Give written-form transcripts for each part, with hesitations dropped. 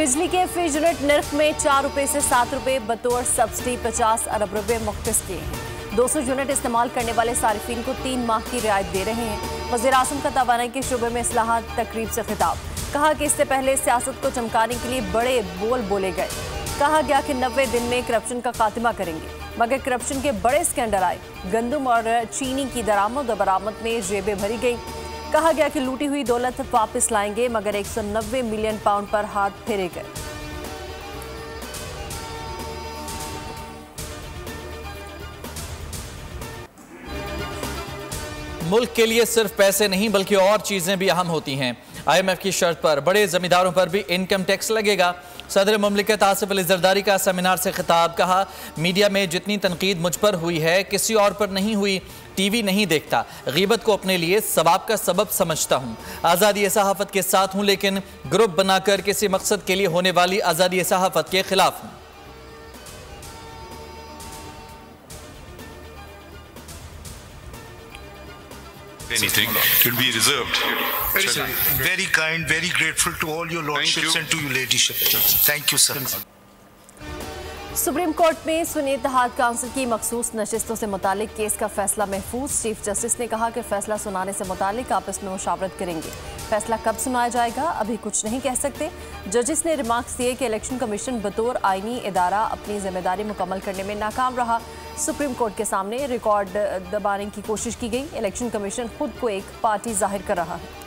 बिजली के fees unit निर्ख में 4 रुपए से 7 रुपए बतौर सब्सिडी 50 अरब रुपए मुख्तस किए हैं। 200 यूनिट इस्तेमाल करने वाले सारिफिन को 3 माह की रियायत दे रहे हैं। वज़ीर आज़म का तवानाई के शुबे में इस्लाहात तकरीब से खिताब। कहा कि इससे पहले सियासत को चमकाने के लिए बड़े बोल बोले गए। कहा गया कि 90 दिन में करप्शन का खात्मा करेंगे, मगर करप्शन के बड़े स्कैंडल आए। गंदम और चीनी की दरामद और बरामद में जेबें भरी गई। कहा गया कि लूटी हुई दौलत वापस लाएंगे, मगर 190 मिलियन पाउंड पर हाथ फेरे गए। मुल्क के लिए सिर्फ पैसे नहीं बल्कि और चीजें भी अहम होती हैं। IMF की शर्त पर बड़े जमींदारों पर भी इनकम टैक्स लगेगा। सदर मुमलिकत आसिफ अली जरदारी का सेमिनार से खिताब। कहा, मीडिया में जितनी तनकीद मुझ पर हुई है किसी और पर नहीं हुई। टीवी नहीं देखता, गीबत को अपने लिए सवाब का सबब समझता हूँ। आज़ादी सहाफ़त के साथ हूँ, लेकिन ग्रुप बनाकर किसी मकसद के लिए होने वाली आज़ादी सहाफ़त के खिलाफ हूँ। Anything, it will be reserved. Very kind, very grateful to all your lordships and to your ladyship. Thank you, sir. Supreme court में सुन्नी इत्तेहाद काउंसिल की मखसूस नशिस्तों से मुतालिक केस का फैसला महफूज। चीफ जस्टिस ने कहा कि फैसला सुनाने से मुतालिक आपस में मुशावरत करेंगे। फैसला कब सुनाया जाएगा अभी कुछ नहीं कह सकते। जजिस ने रिमार्क्स दिए कि इलेक्शन कमीशन बतौर आईनी इदारा अपनी जिम्मेदारी मुकम्मल करने में नाकाम रहा। सुप्रीम कोर्ट के सामने रिकॉर्ड दबाने की कोशिश की गई। इलेक्शन कमीशन खुद को एक पार्टी जाहिर कर रहा है।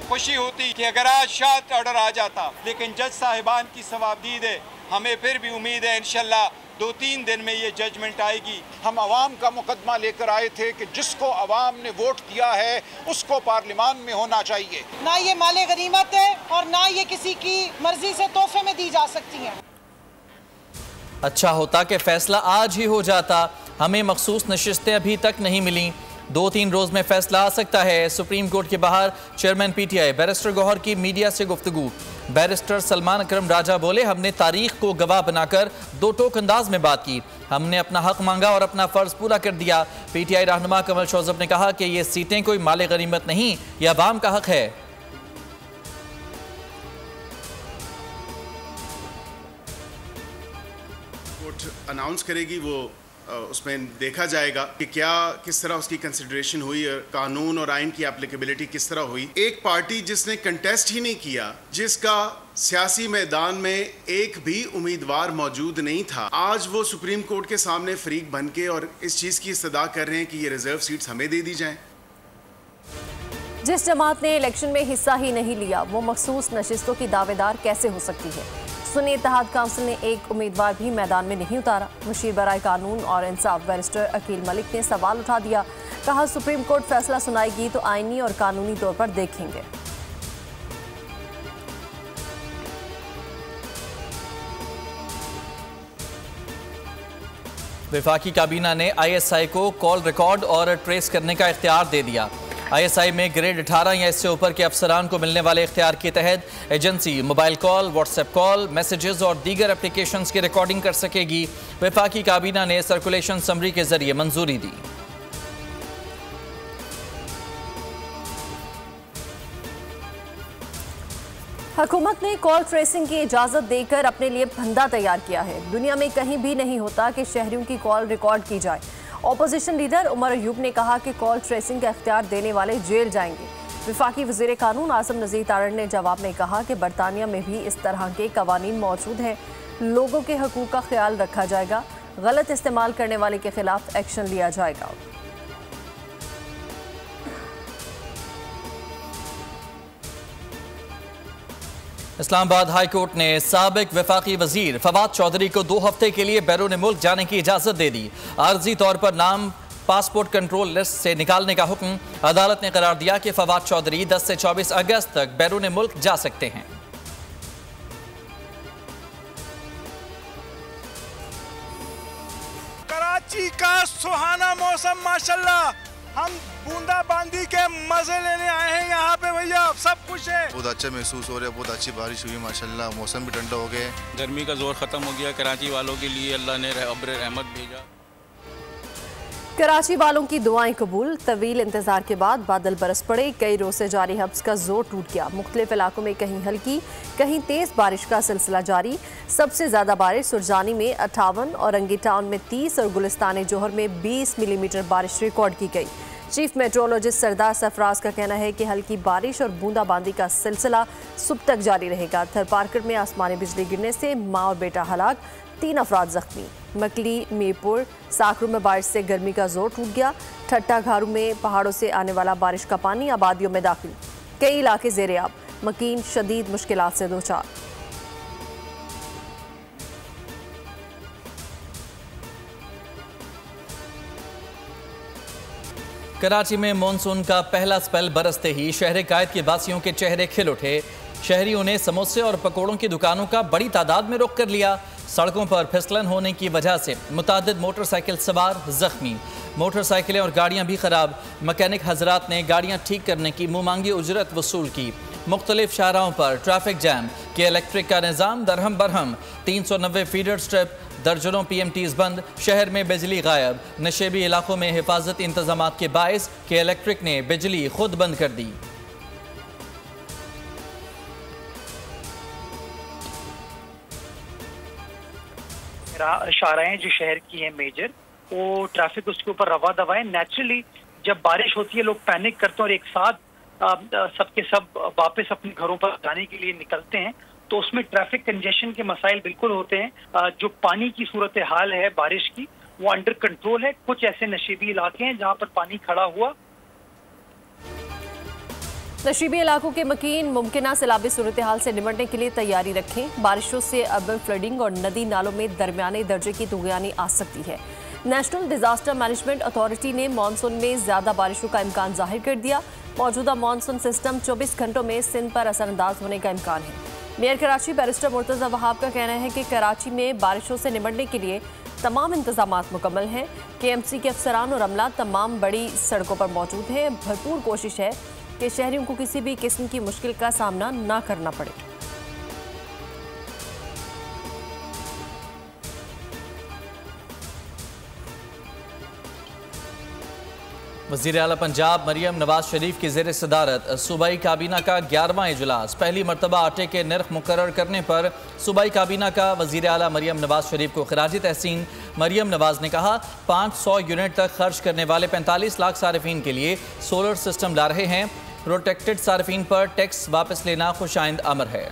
खुशी होती कि अगर आज शार्ट ऑर्डर आ जाता, लेकिन जज साहिबान की सवाबदीद है। हमें फिर भी उम्मीद है इंशाल्लाह 2-3 दिन में ये जजमेंट आएगी। हम अवाम का मुकदमा लेकर आए थे कि जिसको अवाम ने वोट दिया है उसको पार्लियामान में होना चाहिए। ना ये माले गनीमत है और ना ये किसी की मर्जी से तोहफे में दी जा सकती है। अच्छा होता कि फैसला आज ही हो जाता। हमें मखसूस नशिस्तें अभी तक नहीं मिली। 2-3 रोज में फैसला आ सकता है। सुप्रीम कोर्ट के बाहर चेयरमैन PTI बैरिस्टर गौहर की मीडिया से गुफ्तगू। बैरिस्टर सलमान अकरम राजा बोले, हमने तारीख को गवाह बनाकर 2 टोक अंदाज में बात की। हमने अपना हक मांगा और अपना फर्ज पूरा कर दिया। PTI रहनुमा कमल शौजब ने कहा कि ये सीटें कोई माले गनीमत नहीं, यह अवाम का हक है। कोर्ट अनाउंस करेगी, वो उसमें देखा जाएगा कि क्या किस तरह उसकी कंसिडरेशन हुई, कानून और आइन की एप्लीकेबिलिटी किस तरह हुई। एक पार्टी जिसने कंटेस्ट ही नहीं किया, जिसका सियासी मैदान में एक भी उम्मीदवार मौजूद नहीं था, आज वो सुप्रीम कोर्ट के सामने फरीक बन के और इस चीज़ की इस्तदा कर रहे हैं कि ये रिजर्व सीट्स हमें दे दी जाएं। जिस जमात ने इलेक्शन में हिस्सा ही नहीं लिया, वो मखसूस नशिस्तों की दावेदार कैसे हो सकती है। सुन्नी इत्तेहाद काउंसिल ने एक उम्मीदवार भी मैदान में नहीं उतारा। मुशीर बराए कानून और इंसाफ बैरिस्टर अकील मलिक ने सवाल उठा दिया। कहा, सुप्रीम कोर्ट फैसला सुनाएगी तो आईनी और कानूनी तौर पर देखेंगे। वफाकी काबीना ने ISI को कॉल रिकॉर्ड और ट्रेस करने का इख्तियार दे दिया। ISI में ग्रेड 18 या इससे ऊपर के अफसरान को मिलने वाले इख्तियार के तहत agency mobile call, WhatsApp call, messages और दीगर एप्लीकेशंस की रिकॉर्डिंग कर सकेगी। वफाकी काबीना ने सर्कुलेशन समरी के जरिए मंजूरी दी। हुकूमत ने कॉल ट्रेसिंग की इजाज़त देकर अपने लिए फंदा तैयार किया है। दुनिया में कहीं भी नहीं होता कि शहरियों की कॉल रिकॉर्ड की जाए। ऑपोजिशन लीडर उमर अयूब ने कहा कि कॉल ट्रेसिंग का इख्तियार देने वाले जेल जाएंगे। वफाकी वज़ीर कानून आज़म नज़ीर तारड़ ने जवाब में कहा कि बरतानिया में भी इस तरह के कवानीन मौजूद हैं। लोगों के हकूक़ का ख्याल रखा जाएगा। गलत इस्तेमाल करने वाले के खिलाफ एक्शन लिया जाएगा। इस्लामाबाद हाई कोर्ट ने साबिक वफाकी वजीर फवाद चौधरी को 2 हफ्ते के लिए बैरून मुल्क जाने की इजाज़त दे दी। आर्जी तौर पर नाम पासपोर्ट कंट्रोल लिस्ट से निकालने का हुक्म। अदालत ने करार दिया कि फवाद चौधरी 10 से 24 अगस्त तक बैरून मुल्क जा सकते हैं। कराची का सुहाना मौसम माशाल्लाह, हम बूंदाबांदी के मजे लेने आए हैं यहाँ पे भैया, सब कुछ है। बहुत अच्छा महसूस हो रहा है, बहुत अच्छी बारिश हुई माशाल्लाह, मौसम भी ठंडा हो गया। गर्मी का जोर खत्म हो गया, कराची वालों के लिए अल्लाह ने अब्र रहमत भेजा। कराची वालों की दुआएं कबूल। तवील इंतजार के बाद बादल बरस पड़े। कई रोज से जारी हब्स का जोर टूट गया। मुख्तलिफ इलाकों में कहीं हल्की कहीं तेज बारिश का सिलसिला जारी। सबसे ज्यादा बारिश सुरजानी में 58, औरंगी टाउन में 30 और गुलिस्तान जोहर में 20 मिलीमीटर बारिश रिकॉर्ड की गई। चीफ मेट्रोलॉजिस्ट सरदार सरफराज का कहना है कि हल्की बारिश और बूंदाबांदी का सिलसिला सुबह तक जारी रहेगा। थरपारकर में आसमानी बिजली गिरने से माँ और बेटा हलाक, 3 अफराद जख्मी। मकली, मीरपुर, साकरू में बारिश से गर्मी का जोर टूट गया। ठट्टा घारू में पहाड़ों से आने वाला बारिश का पानी आबादियों में दाखिल। कई इलाके ज़ेरे-आब। मकीन शदीद मुश्किलात से दो चार। कराची में मानसून का पहला स्पेल बरसते ही शहर कायद के वासियों के चेहरे खिल उठे। शहरियों ने समोसे और पकौड़ों की दुकानों का बड़ी तादाद में रुख कर लिया। सड़कों पर फिसलन होने की वजह से मुतादिद मोटरसाइकिल सवार जख्मी, मोटरसाइकिलें और गाड़ियां भी खराब। मैकेनिक हजरात ने गाड़ियां ठीक करने की मुमांगी उजरत वसूल की। मुख्तलिफ शाहराहों पर ट्रैफिक जैम के इलेक्ट्रिक का निज़ाम दरहम बरहम। 390 फीडर स्ट्रिप, दर्जनों PMTs बंद। शहर में बिजली गायब। नशेबी इलाकों में हिफाजती इंतजाम के बायस के इलेक्ट्रिक ने बिजली खुद बंद कर दी। शाहराएं जो शहर की हैं मेजर, वो ट्रैफिक उसके ऊपर रवा दवा है। नेचुरली जब बारिश होती है लोग पैनिक करते हैं और एक साथ सबके सब वापस अपने घरों पर जाने के लिए निकलते हैं, तो उसमें ट्रैफिक कंजेशन के मसाइल बिल्कुल होते हैं। जो पानी की सूरत हाल है बारिश की, वो अंडर कंट्रोल है। कुछ ऐसे नशीबी इलाके हैं जहाँ पर पानी खड़ा हुआ। नशीबी इलाकों के मकीन मुमकिन सैलाबी सूरत हाल से निपटने के लिए तैयारी रखें। बारिशों से अर्बन फ्लडिंग और नदी नालों में दरमियाने दर्जे की तुगयानी आ सकती है। नेशनल डिजास्टर मैनेजमेंट अथॉरिटी ने मानसून में ज्यादा बारिशों का इम्कान जाहिर कर दिया। मौजूदा मानसून सिस्टम 24 घंटों में सिंध पर असरअंदाज होने का इम्कान है। मेयर कराची बैरिस्टर मुर्तजा वहाब का कहना है कि कराची में बारिशों से निपटने के लिए तमाम इंतजाम मुकम्मल हैं। KMC के अफसरान और अमला तमाम बड़ी सड़कों पर मौजूद हैं। भरपूर कोशिश है कि शहरियों को किसी भी किस्म की मुश्किल का सामना ना करना पड़े। वज़ीर आला पंजाब मरियम नवाज शरीफ की ज़ेर सदारत सूबाई काबीना का 11वां इजलास। पहली मरतबा आटे के नर्ख मुकर्रर करने पर सूबाई काबीना का वज़ीर आला मरियम नवाज शरीफ को खिराजी तहसीन। मरियम नवाज ने कहा 500 यूनिट तक खर्च करने वाले 45 लाख सारिफीन के लिए सोलर सिस्टम ला रहे हैं। प्रोटेक्टेड सारिफीन पर टैक्स वापस लेना खुशाइंद अमर है।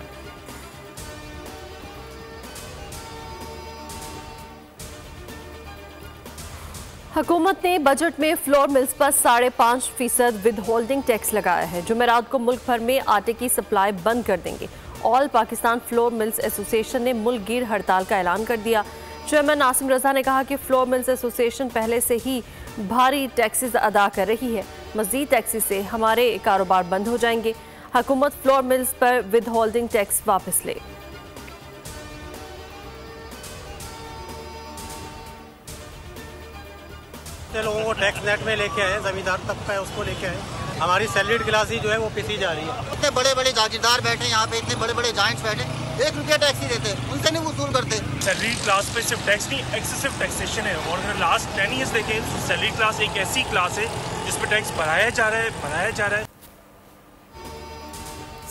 हुकूमत ने बजट में फ्लोर मिल्स पर 5.5% विद होल्डिंग टैक्स लगाया है। जुमेरात को मुल्क भर में आटे की सप्लाई बंद कर देंगे। All Pakistan flour mills association ने मुल्क गिर हड़ताल का ऐलान कर दिया। चेयरमैन नासिम रजा ने कहा कि फ्लोर मिल्स एसोसिएशन पहले से ही भारी टैक्सेस अदा कर रही है। मजीद टैक्सेस से हमारे कारोबार बंद हो जाएंगे। हुकूमत फ्लोर मिल्स पर विद होल्डिंग टैक्स वापस ले। लोगों को टैक्स नेट में लेके आए, जमींदार तबका है उसको लेके आए। हमारी सैलरीड क्लास ही जो है वो पिसी जा रही है। इतने बड़े बड़े जागीरदार बैठे यहाँ पे, इतने बड़े बड़े जाइंट्स बैठे, 1 रुपया टैक्स ही देते, उनसे नहीं वसूल करते। सैलरी क्लास पे सिर्फ टैक्स नहीं, एक्सेसिव टैक्सेशन है। और अगर लास्ट 10 ईयर्स देखें तो सैलरी क्लास एक ऐसी क्लास है जिसपे टैक्स बढ़ाया जा रहा है।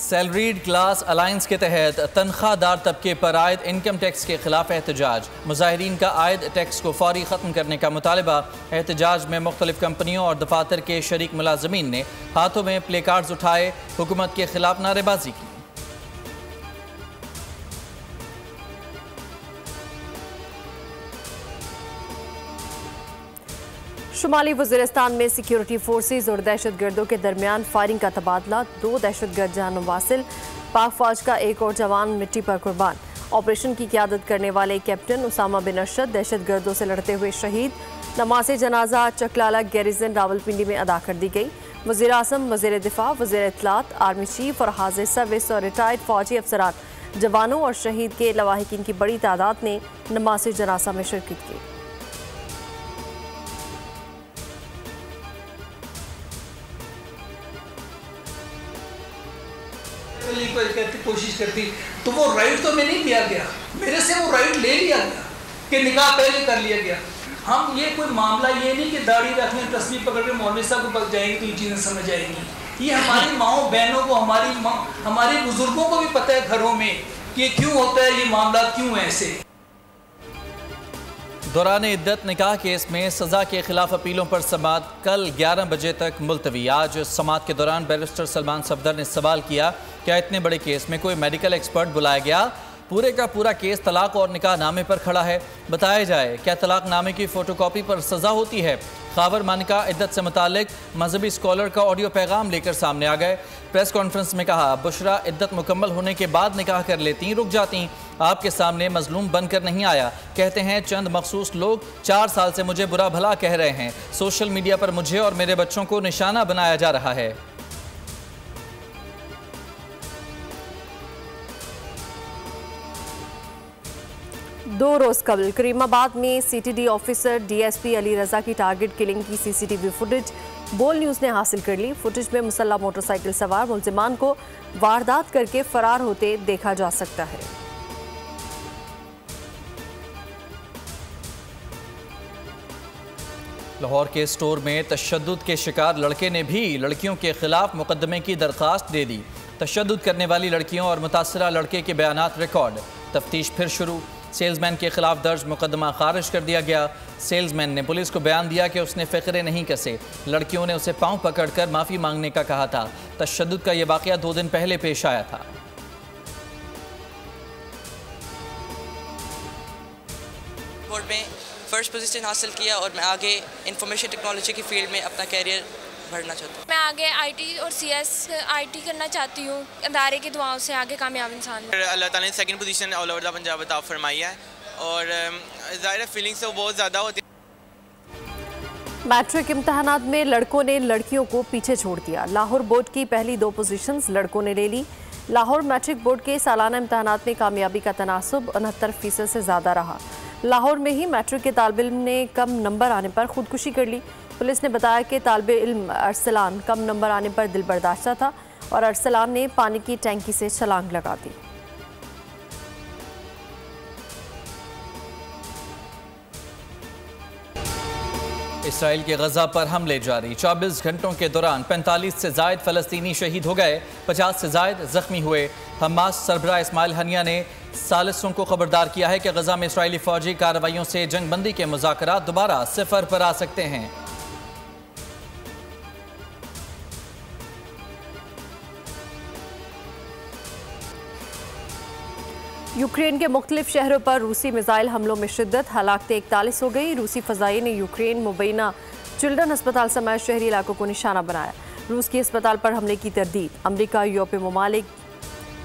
सैलरीड क्लास अलायंस के तहत तनख्वाहदार तबके पर आयद इनकम टैक्स के खिलाफ एहतजाज। मुजाहिरीन का आयद टैक्स को फौरी ख़त्म करने का मुतालबा। एहतजाज में मुख्तलिफ कंपनियों और दफातर के शरीक मुलाजमीन ने हाथों में प्ले कार्ड्स उठाए, हुकूमत के खिलाफ नारेबाजी की। शुमाली वज़ीरिस्तान में सिक्योरिटी फोर्सेज और दहशत गर्दों के दरमियान फायरिंग का तबादला। 2 दहशत गर्द जान वासिल। पाक फौज का एक और जवान मिट्टी पर कुर्बान। ऑपरेशन की क़यादत करने वाले कैप्टन उसामा बिन अरशद दहशत गर्दों से लड़ते हुए शहीद। नमाज जनाजा चकलाला गैरिजन रावलपिंडी में अदा कर दी गई। वज़ीर आज़म, वज़ीर दिफा, वज़ीर इत्तलात, आर्मी चीफ और हाजिर सर्विस और रिटायर्ड फौजी अफसरान, जवानों और शहीद के लवाहिकीन की बड़ी तादाद ने नमाज जनाजा में शिरकत की। कोशिश करती तो वो राइट तो मैं नहीं दिया गया, मेरे से वो राइट ले लिया गया कि निकाह पहले कर लिया गया। हम ये कोई मामला ये नहीं कि दाढ़ी रखने तस्वीर पकड़ के मौलवी साहब को पक जाएंगी तो ये चीज़ें समझ आएंगी। ये हमारी माओ बहनों को, हमारे बुजुर्गों को भी पता है घरों में कि क्यों होता है, ये मामला क्यों है ऐसे। दौरान इद्दत निकाह केस में सज़ा के खिलाफ अपीलों पर समाअत कल 11 बजे तक मुलतवी। आज समाअत के दौरान बैरिस्टर सलमान सफदर ने सवाल किया, क्या इतने बड़े केस में कोई मेडिकल एक्सपर्ट बुलाया गया? पूरे का पूरा केस तलाक और निकाह नामे पर खड़ा है, बताया जाए क्या तलाक नामे की फ़ोटोकॉपी पर सज़ा होती है? खावर मानिका इद्दत से मुतालिक मजहबी स्कॉलर का ऑडियो पैगाम लेकर सामने आ गए। प्रेस कॉन्फ्रेंस में कहा, बुशरा इद्दत मुकम्मल होने के बाद निकाह कर लेती, रुक जाती, आपके सामने मजलूम बनकर नहीं आया। कहते हैं चंद मखसूस लोग 4 साल से मुझे बुरा भला कह रहे हैं, सोशल मीडिया पर मुझे और मेरे बच्चों को निशाना बनाया जा रहा है। दो रोज कबल करीमाबाद में सीटीडी ऑफिसर डीएसपी अली रजा की टारगेट किलिंग की सीसीटीवी फुटेज बोल न्यूज ने हासिल कर ली। फुटेज में मुसल्ला मोटरसाइकिल सवार मुलजिमान को वारदात करके फरार होते देखा जा सकता है। लाहौर के स्टोर में तशद्दुद के शिकार लड़के ने भी लड़कियों के खिलाफ मुकदमे की दरख्वास्त दे दी। तशद्दुद करने वाली लड़कियों और मुतासरा लड़के के बयानात रिकॉर्ड, तफ्तीश फिर शुरू। सेल्समैन के खिलाफ दर्ज मुकदमा खारिज कर दिया गया। सेल्समैन ने पुलिस को बयान दिया कि उसने फ़िक्रे नहीं कसे, लड़कियों ने उसे पांव पकड़कर माफ़ी मांगने का कहा था। तशद्दुद का यह वाक़या 2 दिन पहले पेश आया था। बोर्ड में फर्स्ट पोजीशन हासिल किया और मैं आगे इंफॉर्मेशन टेक्नोलॉजी की फील्ड में अपना कैरियर बढ़ना चाहता हूँ। मैं आगे आईटी और सीएस आईटी करना चाहती हूँ। अदारे की दुआओं से आगे कामयाब इंसान। अल्लाह ताला ने second position all over the Punjab अता फरमाई है और ज़ाहिर फीलिंग्स तो बहुत ज़्यादा होती है। मैट्रिक इम्तहानात में लड़कों ने लड़कियों को पीछे छोड़ दिया। लाहौर बोर्ड की पहली 2 पोजीशंस लड़कों ने ले ली। लाहौर मैट्रिक बोर्ड के सालाना इम्तहानात में कामयाबी का तनासुब 69% से ज़्यादा रहा। लाहौर में ही मैट्रिक के तालिब इल्म ने कम नंबर आने पर खुदकुशी कर ली। पुलिस ने बताया कि तालिब इल्म अरसलान कम नंबर आने पर दिल बर्दाश्ता था और अरसलान ने पानी की टैंकी से छलांग लगा दी। इसराइल के गजा पर हमले जारी। 24 घंटों के दौरान 45 से ज़ायद फ़लस्तीनी शहीद हो गए, 50 से ज़ायद ज़ख्मी हुए। हमास सरबराह इस्माइल हनिया ने सालिसों को खबरदार किया है कि गजा में इसराइली फ़ौजी कार्रवाइयों से जंगबंदी के मुज़ाकरात दोबारा सिफर पर आ सकते हैं। यूक्रेन के मुख्तलिफ शहरों पर रूसी मिसाइल हमलों में शिद्दत, हलाकतें 41 हो गई। रूसी फ़ज़ाई ने यूक्रेन मुबैना चिल्ड्रन अस्पताल समेत शहरी इलाकों को निशाना बनाया। रूस की अस्पताल पर हमले की तरदीद। अमरीका यूरोपीय ममालिक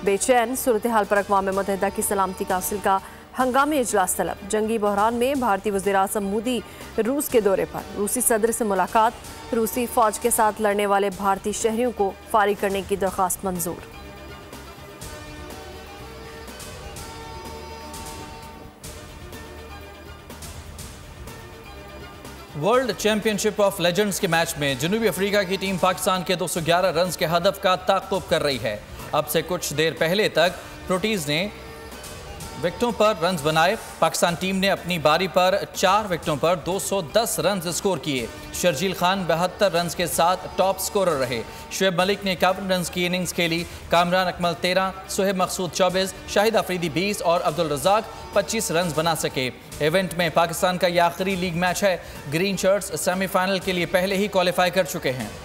बेचैन, सूरत हाल पर अक़वाम मुत्तहिदा की सलामती काउंसिल का हंगामी इजलास तलब। जंगी बहरान में भारतीय वज़ीर आज़म मोदी रूस के दौरे पर। रूसी सदर से मुलाकात। रूसी फ़ौज के साथ लड़ने वाले भारतीय शहरियों को फारिग करने की दरख्वास्त मंजूर। वर्ल्ड चैंपियनशिप ऑफ लेजेंड्स के मैच में जनूबी अफ्रीका की टीम पाकिस्तान के 211 रन के हदफ का ताक़ुब कर रही है। अब से कुछ देर पहले तक प्रोटीज ने विकेटों पर रन बनाए। पाकिस्तान टीम ने अपनी बारी पर 4 विकेटों पर 210 रन स्कोर किए। शर्जील खान 72 रन के साथ टॉप स्कोरर रहे। शुएब मलिक ने 51 रन की इनिंग्स खेली। कामरान अकमल 13, सुहेब मकसूद 24, शाहिद अफरीदी 20 और अब्दुल रज़ाक 25 रन बना सके। इवेंट में पाकिस्तान का यह आखिरी लीग मैच है। ग्रीन शर्ट्स सेमीफाइनल के लिए पहले ही क्वालिफाई कर चुके हैं।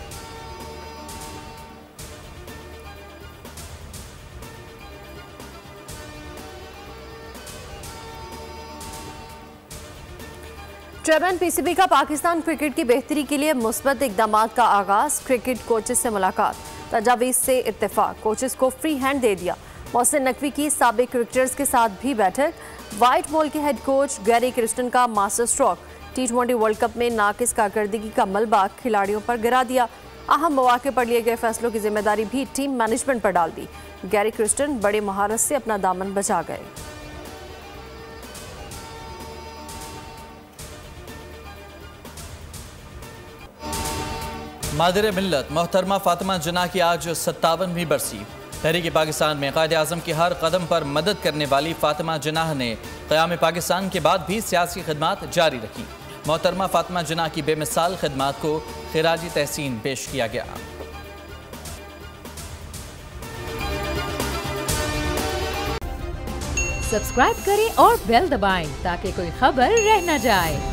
चेयरमैन पीसीबी का पाकिस्तान क्रिकेट की बेहतरी के लिए मुस्बत इक़दामात का आगाज। क्रिकेट कोचेस से मुलाकात, तजावीज़ से इत्तेफाक, कोचेस को फ्री हैंड दे दिया। मोहसिन नकवी की साबिक क्रिकेटर्स के साथ भी बैठक। वाइट बॉल के हेड कोच गैरी क्रिस्टन का master stroke. T20 world cup में नाकिस कारकर्दगी का मलबा खिलाड़ियों पर गिरा दिया। अहम मौके पर लिए गए फैसलों की जिम्मेदारी भी टीम मैनेजमेंट पर डाल दी। गैरी क्रिस्टन बड़े महारत से अपना दामन बचा गए। मादर मिल्लत मोहतरमा फातिमा जिन्ना की आज 57वीं बरसी। तहरीक पाकिस्तान में कायद आज़म की हर कदम पर मदद करने वाली फातिमा जिन्ना ने क़याम पाकिस्तान के बाद भी सियासी खिदमात जारी रखी। मोहतरमा फातिमा जिन्ना की बेमिसाल खिदमात को खिराजी तहसीन पेश किया गया। सब्सक्राइब करें और बेल दबाएं ताकि कोई खबर रह न जाए।